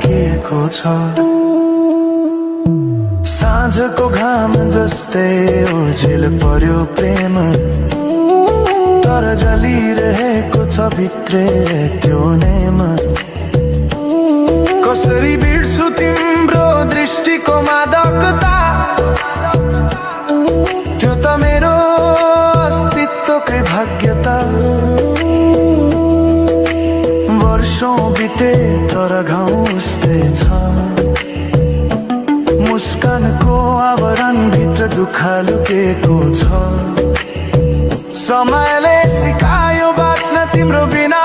राखिएको छ। साँझको घाम जस्तै ओझेल पर्यो प्रेम, तर जलिरहेको छ भित्रै त्यो नेम। कसरी बिर्सु तिम्रो दृष्टिको मादकता, त्यो त मेरो अस्तित्वकै भाग्यता। वर्षौं बिते तर घाउ उस्तै छ, मुस्कानको आवरण भित्र दुःख लुकेको छ। समयले सिकायो बाँच्न तिम्रो बिना,